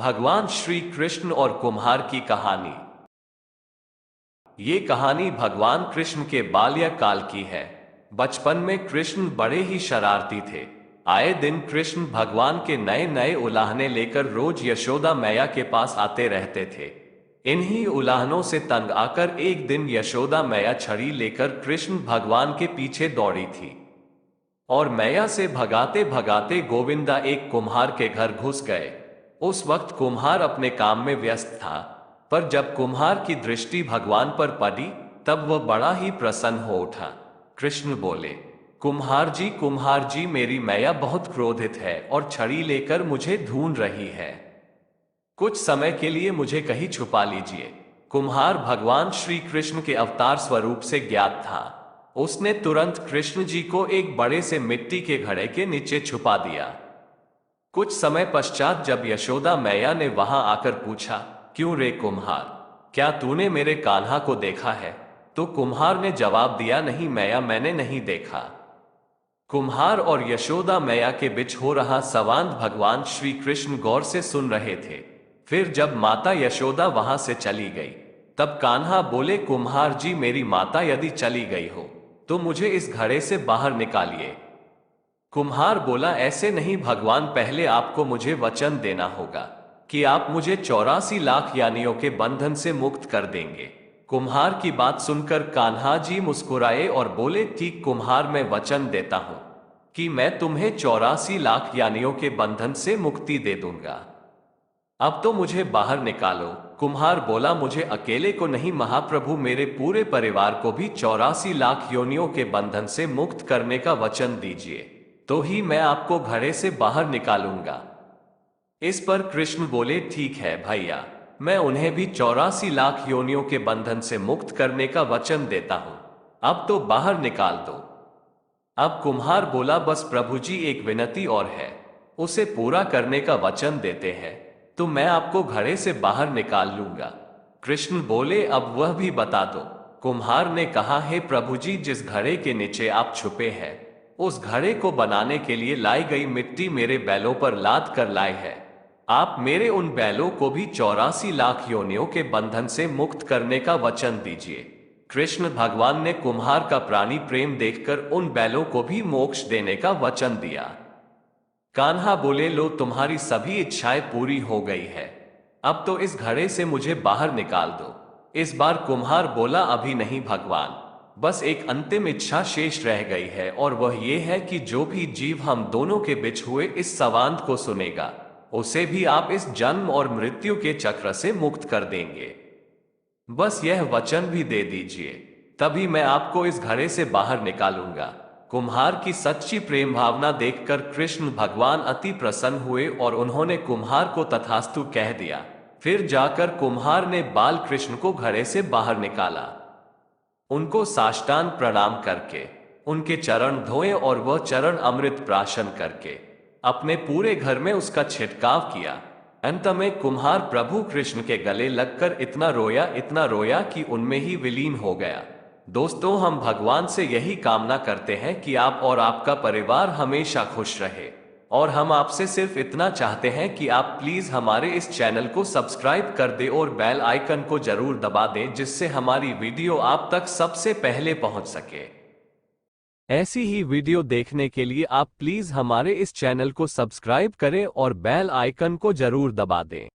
भगवान श्री कृष्ण और कुम्हार की कहानी। ये कहानी भगवान कृष्ण के बाल्यकाल की है। बचपन में कृष्ण बड़े ही शरारती थे। आए दिन कृष्ण भगवान के नए नए उलाहने लेकर रोज यशोदा मैया के पास आते रहते थे। इन्हीं उलाहनों से तंग आकर एक दिन यशोदा मैया छड़ी लेकर कृष्ण भगवान के पीछे दौड़ी थी और मैया से भगाते भगाते गोविंदा एक कुम्हार के घर घुस गए। उस वक्त कुम्हार अपने काम में व्यस्त था, पर जब कुम्हार की दृष्टि भगवान पर पड़ी तब वह बड़ा ही प्रसन्न हो उठा। कृष्ण बोले, कुम्हार जी, मेरी मैया बहुत क्रोधित है और छड़ी लेकर मुझे ढूंढ रही है। कुछ समय के लिए मुझे कहीं छुपा लीजिए। कुम्हार भगवान श्री कृष्ण के अवतार स्वरूप से ज्ञात था। उसने तुरंत कृष्ण जी को एक बड़े से मिट्टी के घड़े के नीचे छुपा दिया। कुछ समय पश्चात जब यशोदा मैया ने वहां आकर पूछा, क्यों रे कुम्हार, क्या तूने मेरे कान्हा को देखा है? तो कुम्हार ने जवाब दिया, नहीं मैया, मैंने नहीं देखा। कुम्हार और यशोदा मैया के बीच हो रहा संवाद भगवान श्री कृष्ण गौर से सुन रहे थे। फिर जब माता यशोदा वहां से चली गई तब कान्हा बोले, कुम्हार जी, मेरी माता यदि चली गई हो तो मुझे इस घड़े से बाहर निकालिए। कुम्हार बोला, ऐसे नहीं भगवान, पहले आपको मुझे वचन देना होगा कि आप मुझे 84 लाख यानियों के बंधन से मुक्त कर देंगे। कुम्हार की बात सुनकर कान्हा जी मुस्कुराए और बोले, ठीक कुम्हार, मैं वचन देता हूं कि मैं तुम्हें 84 लाख यानियों के बंधन से मुक्ति दे दूंगा। अब तो मुझे बाहर निकालो। कुम्हार बोला, मुझे अकेले को नहीं महाप्रभु, मेरे पूरे परिवार को भी 84 लाख योनियों के बंधन से मुक्त करने का वचन दीजिए, तो ही मैं आपको घड़े से बाहर निकालूंगा। इस पर कृष्ण बोले, ठीक है भैया, मैं उन्हें भी 84 लाख योनियों के बंधन से मुक्त करने का वचन देता हूं। अब तो बाहर निकाल दो। अब कुम्हार बोला, बस प्रभु जी, एक विनती और है, उसे पूरा करने का वचन देते हैं तो मैं आपको घड़े से बाहर निकाल लूंगा। कृष्ण बोले, अब वह भी बता दो। कुम्हार ने कहा, हे प्रभु जी, जिस घड़े के नीचे आप छुपे हैं उस घड़े को बनाने के लिए लाई गई मिट्टी मेरे बैलों पर लाद कर लाए है। आप मेरे उन बैलों को भी 84 लाख योनियों के बंधन से मुक्त करने का वचन दीजिए। कृष्ण भगवान ने कुम्हार का प्राणी प्रेम देखकर उन बैलों को भी मोक्ष देने का वचन दिया। कान्हा बोले, लो, तुम्हारी सभी इच्छाएं पूरी हो गई है, अब तो इस घड़े से मुझे बाहर निकाल दो। इस बार कुम्हार बोला, अभी नहीं भगवान, बस एक अंतिम इच्छा शेष रह गई है और वह ये है कि जो भी जीव हम दोनों के बीच हुए इस संवाद को सुनेगा उसे भी आप इस जन्म और मृत्यु के चक्र से मुक्त कर देंगे। बस यह वचन भी दे दीजिए, तभी मैं आपको इस घड़े से बाहर निकालूंगा। कुम्हार की सच्ची प्रेम भावना देखकर कृष्ण भगवान अति प्रसन्न हुए और उन्होंने कुम्हार को तथास्तु कह दिया। फिर जाकर कुम्हार ने बाल कृष्ण को घड़े से बाहर निकाला। उनको साष्टांग प्रणाम करके उनके चरण धोए और वह चरण अमृत प्राशन करके अपने पूरे घर में उसका छिड़काव किया। अंत में कुम्हार प्रभु कृष्ण के गले लगकर इतना रोया कि उनमें ही विलीन हो गया। दोस्तों, हम भगवान से यही कामना करते हैं कि आप और आपका परिवार हमेशा खुश रहे, और हम आपसे सिर्फ इतना चाहते हैं कि आप प्लीज हमारे इस चैनल को सब्सक्राइब कर दें और बेल आइकन को जरूर दबा दें, जिससे हमारी वीडियो आप तक सबसे पहले पहुंच सके। ऐसी ही वीडियो देखने के लिए आप प्लीज हमारे इस चैनल को सब्सक्राइब करें और बेल आइकन को जरूर दबा दें।